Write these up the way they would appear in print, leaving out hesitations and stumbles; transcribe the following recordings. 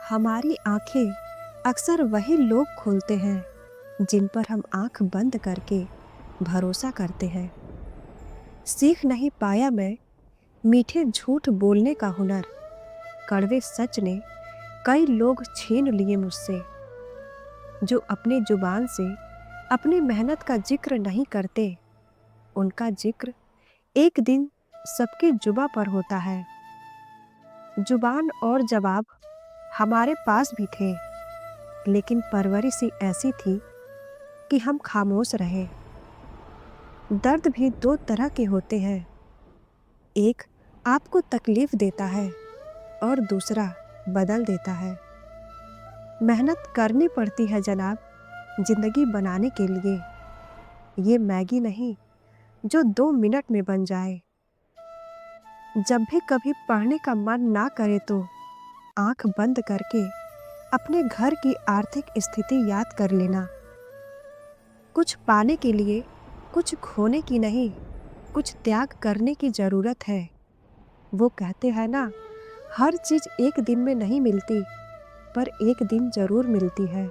हमारी आंखें अक्सर वही लोग खोलते हैं जिन पर हम आंख बंद करके भरोसा करते हैं। सीख नहीं पाया मैं मीठे झूठ बोलने का हुनर। कड़वे सच ने कई लोग छीन लिए मुझसे। जो अपनी जुबान से अपनी मेहनत का जिक्र नहीं करते, उनका जिक्र एक दिन सबकी जुबा पर होता है। जुबान और जवाब हमारे पास भी थे, लेकिन परवरिश ही ऐसी थी कि हम खामोश रहे। दर्द भी दो तरह के होते हैं, एक आपको तकलीफ देता है और दूसरा बदल देता है। मेहनत करनी पड़ती है जनाब, जिंदगी बनाने के लिए। ये मैगी नहीं जो 2 मिनट में बन जाए। जब भी कभी पढ़ने का मन ना करे तो आंख बंद करके अपने घर की आर्थिक स्थिति याद कर लेना। कुछ पाने के लिए कुछ खोने की नहीं, कुछ त्याग करने की जरूरत है। वो कहते हैं ना, हर चीज एक दिन में नहीं मिलती, पर एक दिन जरूर मिलती है।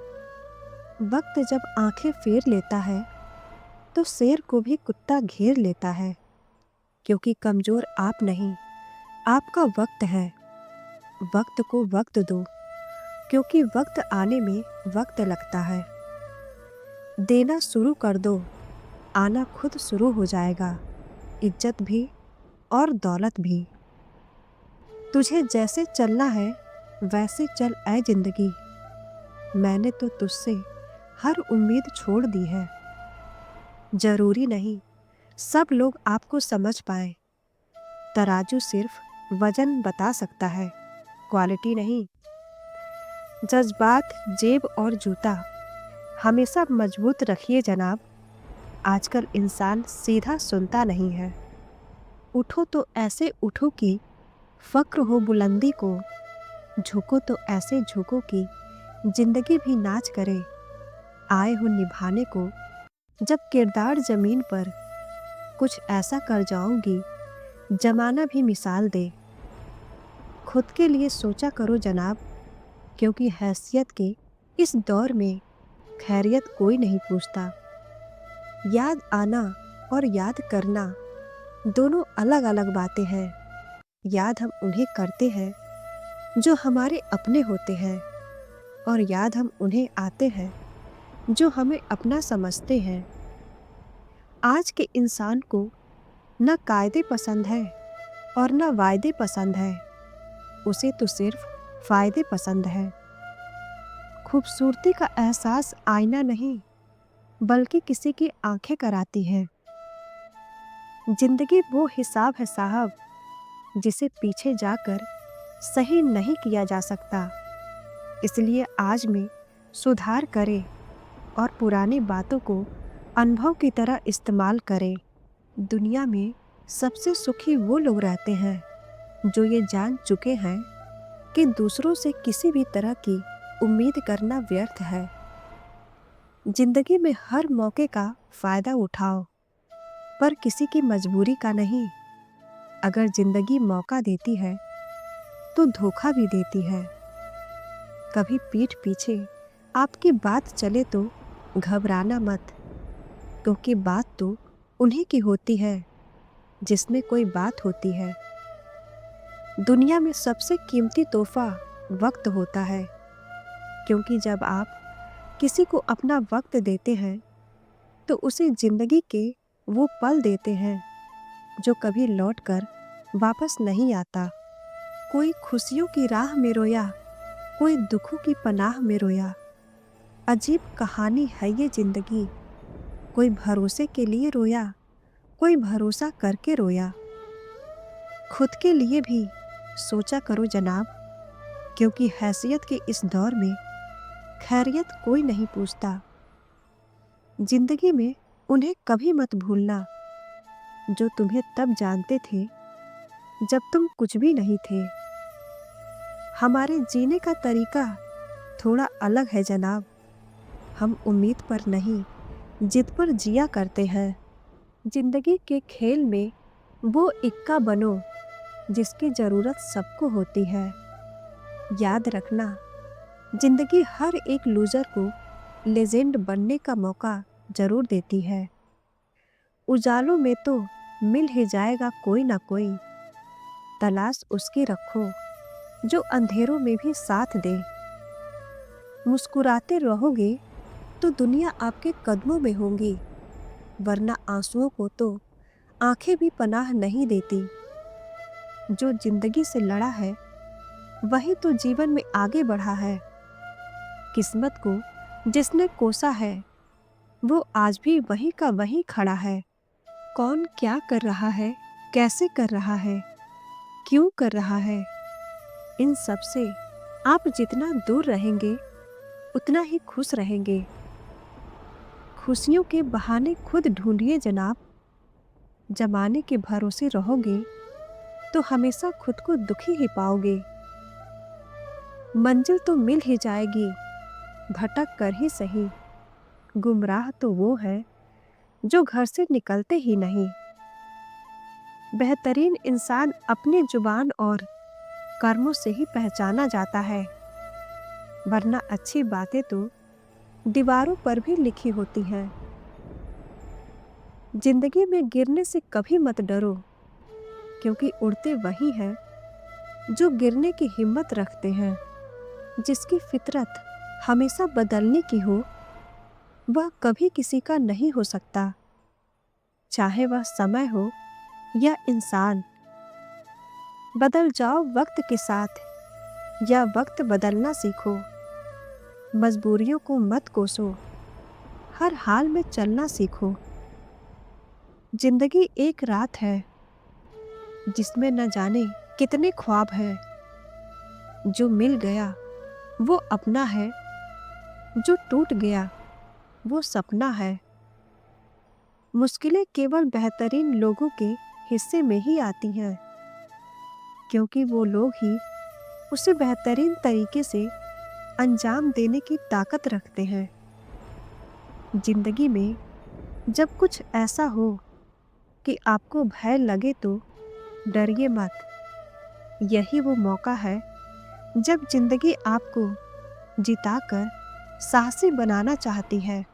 वक्त जब आंखें फेर लेता है तो शेर को भी कुत्ता घेर लेता है, क्योंकि कमजोर आप नहीं, आपका वक्त है। वक्त को वक्त दो, क्योंकि वक्त आने में वक्त लगता है। देना शुरू कर दो, आना खुद शुरू हो जाएगा, इज्जत भी और दौलत भी। तुझे जैसे चलना है वैसे चल ऐ जिंदगी। मैंने तो तुझसे हर उम्मीद छोड़ दी है। जरूरी नहीं सब लोग आपको समझ पाए। तराजू सिर्फ वजन बता सकता है, क्वालिटी नहीं। जज्बात, जेब और जूता हमेशा मजबूत रखिए जनाब। आजकल इंसान सीधा सुनता नहीं है। उठो तो ऐसे उठो कि फक्र हो बुलंदी को, झुको तो ऐसे झुको कि जिंदगी भी नाच करे। आए हो निभाने को जब किरदार जमीन पर, कुछ ऐसा कर जाऊंगी जमाना भी मिसाल दे। खुद के लिए सोचा करो जनाब, क्योंकि हैसियत के इस दौर में खैरियत कोई नहीं पूछता। याद आना और याद करना दोनों अलग अलग बातें हैं। याद हम उन्हें करते हैं जो हमारे अपने होते हैं, और याद हम उन्हें आते हैं जो हमें अपना समझते हैं। आज के इंसान को न कायदे पसंद है और न वायदे पसंद है, उसे तो सिर्फ फायदे पसंद है। खूबसूरती का एहसास आईना नहीं, बल्कि किसी की आंखें कराती है। जिंदगी वो हिसाब है साहब, जिसे पीछे जाकर सही नहीं किया जा सकता। इसलिए आज में सुधार करें और पुरानी बातों को अनुभव की तरह इस्तेमाल करें। दुनिया में सबसे सुखी वो लोग रहते हैं जो ये जान चुके हैं कि दूसरों से किसी भी तरह की उम्मीद करना व्यर्थ है। जिंदगी में हर मौके का फायदा उठाओ, पर किसी की मजबूरी का नहीं। अगर जिंदगी मौका देती है तो धोखा भी देती है। कभी पीठ पीछे आपकी बात चले तो घबराना मत, क्योंकि बात तो उन्हीं की होती है जिसमें कोई बात होती है। दुनिया में सबसे कीमती तोहफा वक्त होता है, क्योंकि जब आप किसी को अपना वक्त देते हैं तो उसे जिंदगी के वो पल देते हैं जो कभी लौट कर वापस नहीं आता। कोई खुशियों की राह में रोया, कोई दुखों की पनाह में रोया। अजीब कहानी है ये जिंदगी, कोई भरोसे के लिए रोया, कोई भरोसा करके रोया। खुद के लिए भी सोचा करो जनाब, क्योंकि हैसियत के इस दौर में खैरियत कोई नहीं पूछता। जिंदगी में उन्हें कभी मत भूलना जो तुम्हें तब जानते थे जब तुम कुछ भी नहीं थे। हमारे जीने का तरीका थोड़ा अलग है जनाब। हम उम्मीद पर नहीं, जिद पर जिया करते हैं। जिंदगी के खेल में वो इक्का बनो जिसकी जरूरत सबको होती है। याद रखना, जिंदगी हर एक लूजर को लेजेंड बनने का मौका जरूर देती है। उजालों में तो मिल ही जाएगा कोई ना कोई, तलाश उसकी रखो जो अंधेरों में भी साथ दे। मुस्कुराते रहोगे तो दुनिया आपके कदमों में होंगी, वरना आंसुओं को तो आंखें भी पनाह नहीं देती। जो जिंदगी से लड़ा है वही तो जीवन में आगे बढ़ा है। किस्मत को जिसने कोसा है वो आज भी वही का वही खड़ा है। कौन क्या कर रहा है, कैसे कर रहा है, क्यों कर रहा है, इन सब से आप जितना दूर रहेंगे उतना ही खुश रहेंगे। खुशियों के बहाने खुद ढूंढिए जनाब, जमाने के भरोसे रहोगे तो हमेशा खुद को दुखी ही पाओगे। मंजिल तो मिल ही जाएगी, भटक कर ही सही, गुमराह तो वो है जो घर से निकलते ही नहीं। बेहतरीन इंसान अपनी जुबान और कर्मों से ही पहचाना जाता है, वरना अच्छी बातें तो दीवारों पर भी लिखी होती हैं। जिंदगी में गिरने से कभी मत डरो, क्योंकि उड़ते वही हैं जो गिरने की हिम्मत रखते हैं। जिसकी फितरत हमेशा बदलने की हो वह कभी किसी का नहीं हो सकता, चाहे वह समय हो या इंसान। बदल जाओ वक्त के साथ या वक्त बदलना सीखो। मजबूरियों को मत कोसो, हर हाल में चलना सीखो। जिंदगी एक रात है जिसमें न जाने कितने ख्वाब हैं। जो मिल गया वो अपना है, जो टूट गया वो सपना है। मुश्किलें केवल बेहतरीन लोगों के हिस्से में ही आती हैं, क्योंकि वो लोग ही उसे बेहतरीन तरीके से अंजाम देने की ताकत रखते हैं। जिंदगी में जब कुछ ऐसा हो कि आपको भय लगे तो डरिए मत। यही वो मौका है जब जिंदगी आपको जिताकर साहसी बनाना चाहती है।